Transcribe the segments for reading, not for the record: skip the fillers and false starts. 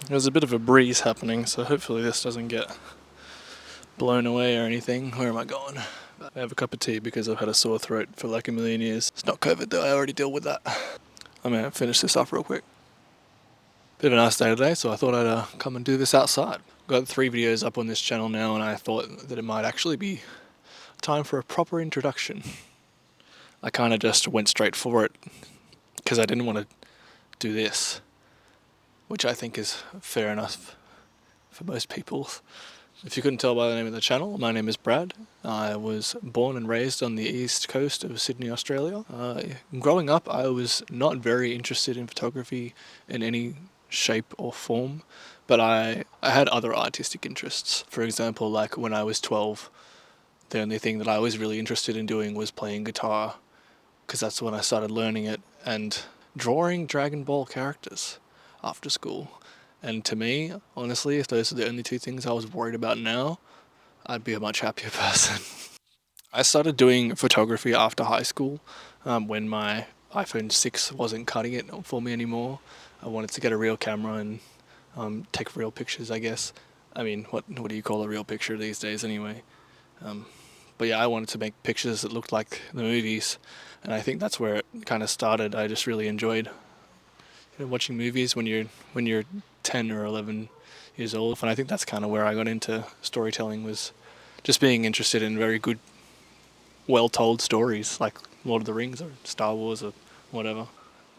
There's a bit of a breeze happening, so hopefully this doesn't get blown away or anything. Where am I going? I have a cup of tea because I've had a sore throat for like a million years. It's not COVID though, I already deal with that. I'm gonna finish this off real quick. Bit of a nice day today, so I thought I'd come and do this outside. Got 3 videos up on this channel now, and I thought that it might actually be time for a proper introduction. I kind of just went straight for it because I didn't want to do this, which I think is fair enough for most people. If you couldn't tell by the name of the channel, my name is Brad. I was born and raised on the east coast of Sydney, Australia. Growing up, I was not very interested in photography in any shape or form, but I had other artistic interests. For example, like when I was 12, the only thing that I was really interested in doing was playing guitar, because that's when I started learning it, and drawing Dragon Ball characters after school. And to me, honestly, if those are the only 2 things I was worried about now, I'd be a much happier person. I started doing photography after high school, when my iPhone 6 wasn't cutting it for me anymore. I wanted to get a real camera and take real pictures, I guess. I mean, what do you call a real picture these days anyway? But yeah, I wanted to make pictures that looked like the movies, and I think that's where it kind of started. I just really enjoyed watching movies when you're 10 or 11 years old, and I think that's kind of where I got into storytelling, was just being interested in very good, well-told stories like Lord of the Rings or Star Wars or whatever.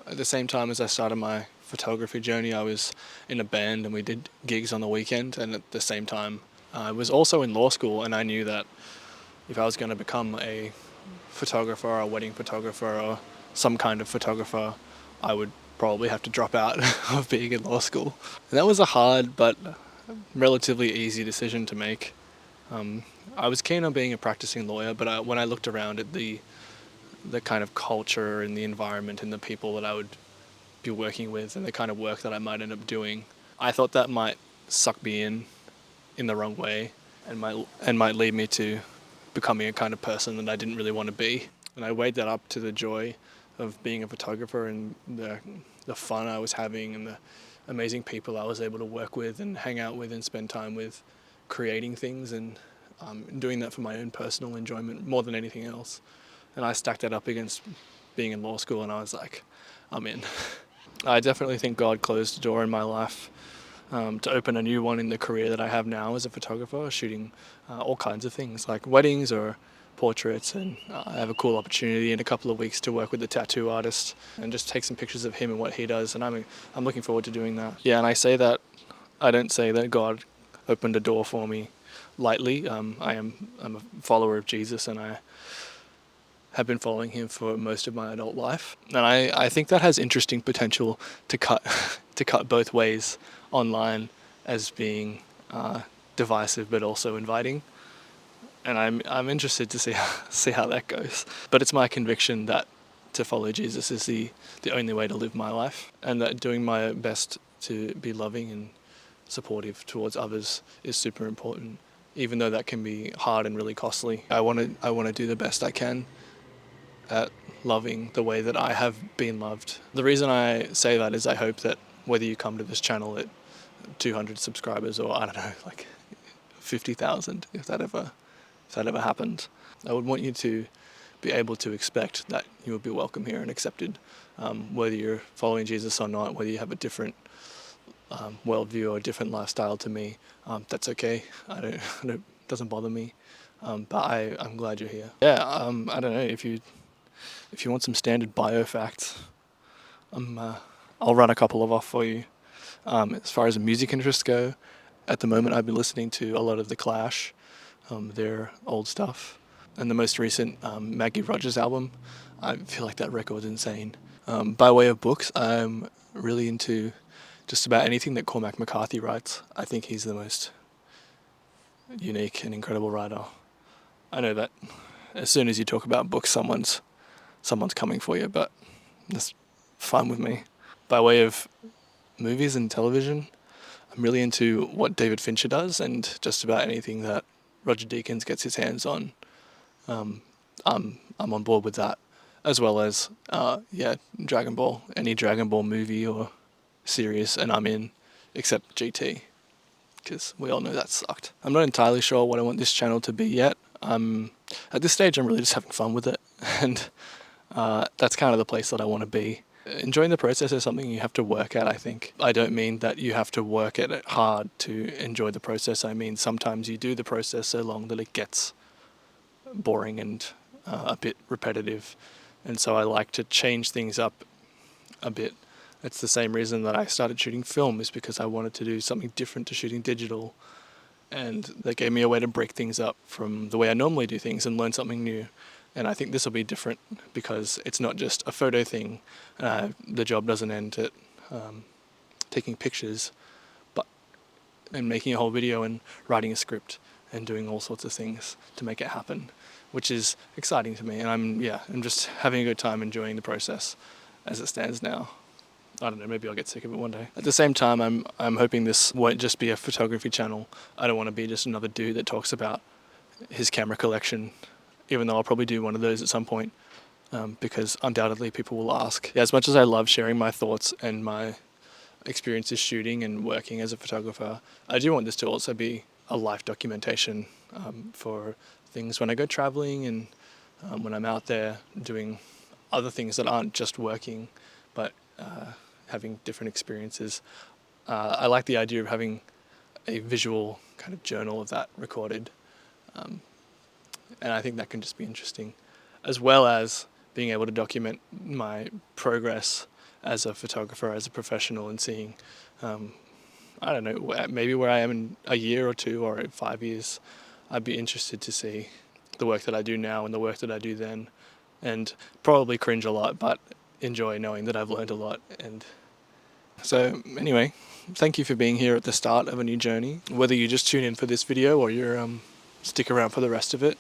At the same time as I started my photography journey, I was in a band and we did gigs on the weekend, and at the same time I was also in law school, and I knew that if I was going to become a photographer or a wedding photographer or some kind of photographer, I would probably have to drop out of being in law school. And that was a hard but relatively easy decision to make. I was keen on being a practicing lawyer, but when I looked around at the kind of culture and the environment and the people that I would be working with and the kind of work that I might end up doing, I thought that might suck me in the wrong way, and might lead me to becoming a kind of person that I didn't really want to be. And I weighed that up to the joy of being a photographer and the fun I was having and the amazing people I was able to work with and hang out with and spend time with, creating things and doing that for my own personal enjoyment more than anything else. And I stacked that up against being in law school, and I was like, I'm in. I definitely think God closed a door in my life to open a new one in the career that I have now as a photographer, shooting all kinds of things like weddings or portraits, and I have a cool opportunity in a couple of weeks to work with a tattoo artist and just take some pictures of him and what he does, and I'm looking forward to doing that. Yeah, and I don't say that God opened a door for me lightly. I'm a follower of Jesus, and I have been following him for most of my adult life, and I think that has interesting potential to cut to cut both ways online, as being divisive but also inviting. And I'm interested to see how that goes. But it's my conviction that to follow Jesus is the only way to live my life, and that doing my best to be loving and supportive towards others is super important, even though that can be hard and really costly. I want to do the best I can at loving the way that I have been loved. The reason I say that is I hope that whether you come to this channel at 200 subscribers or I don't know, like 50,000, if that ever happened, I would want you to be able to expect that you will be welcome here and accepted, whether you're following Jesus or not, whether you have a different worldview or a different lifestyle to me. That's okay. It doesn't bother me. But I'm glad you're here. Yeah. I don't know if you want some standard bio facts. I'll run a couple of off for you. As far as music interests go, at the moment I've been listening to a lot of The Clash, their old stuff, and the most recent Maggie Rogers album. I feel like that record's insane. By way of books, I'm really into just about anything that Cormac McCarthy writes. I think he's the most unique and incredible writer. I know that as soon as you talk about books, someone's coming for you, but that's fine with me. By way of movies and television, I'm really into what David Fincher does, and just about anything that Roger Deakins gets his hands on. I'm on board with that, as well as Dragon Ball. Any Dragon Ball movie or series, and I'm in. except GT, because we all know that sucked. I'm not entirely sure what I want this channel to be yet. At this stage, I'm really just having fun with it, and that's kind of the place that I want to be. Enjoying the process is something you have to work at, I think. I don't mean that you have to work at it hard to enjoy the process. I mean, sometimes you do the process so long that it gets boring and a bit repetitive. And so I like to change things up a bit. It's the same reason that I started shooting film, is because I wanted to do something different to shooting digital. And that gave me a way to break things up from the way I normally do things and learn something new. And I think this will be different because it's not just a photo thing. The job doesn't end at taking pictures, but and making a whole video and writing a script and doing all sorts of things to make it happen, which is exciting to me. And I'm just having a good time enjoying the process as it stands now. I don't know, maybe I'll get sick of it one day. At the same time, I'm hoping this won't just be a photography channel. I don't want to be just another dude that talks about his camera collection, even though I'll probably do one of those at some point, because undoubtedly people will ask. As much as I love sharing my thoughts and my experiences shooting and working as a photographer, I do want this to also be a life documentation for things when I go traveling and when I'm out there doing other things that aren't just working, but having different experiences. I like the idea of having a visual kind of journal of that recorded. And I think that can just be interesting, as well as being able to document my progress as a photographer, as a professional, and seeing, I don't know, maybe where I am in a year or two or in 5 years. I'd be interested to see the work that I do now and the work that I do then, and probably cringe a lot, but enjoy knowing that I've learned a lot. And so anyway, thank you for being here at the start of a new journey. Whether you just tune in for this video or you're stick around for the rest of it,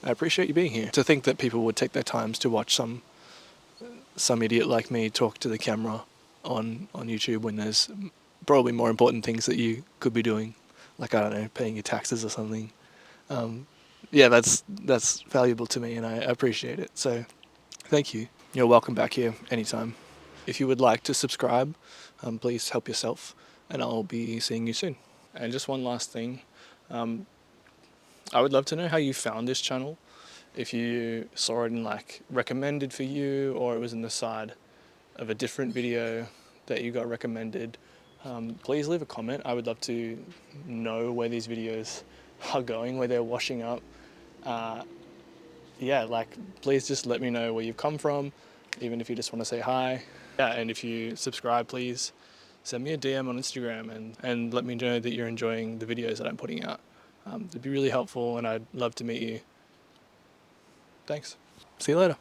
I appreciate you being here. To think that people would take their times to watch some idiot like me talk to the camera on YouTube when there's probably more important things that you could be doing, like, I don't know, paying your taxes or something. Yeah, that's valuable to me, and I appreciate it. So thank you. You're welcome back here anytime. If you would like to subscribe, please help yourself, and I'll be seeing you soon. And just one last thing. I would love to know how you found this channel. If you saw it in like recommended for you, or it was in the side of a different video that you got recommended, please leave a comment. I would love to know where these videos are going, where they're washing up. Yeah, like, please just let me know where you've come from, even if you just want to say hi. Yeah, and if you subscribe, please send me a DM on Instagram and let me know that you're enjoying the videos that I'm putting out. It'd be really helpful, and I'd love to meet you. Thanks. See you later.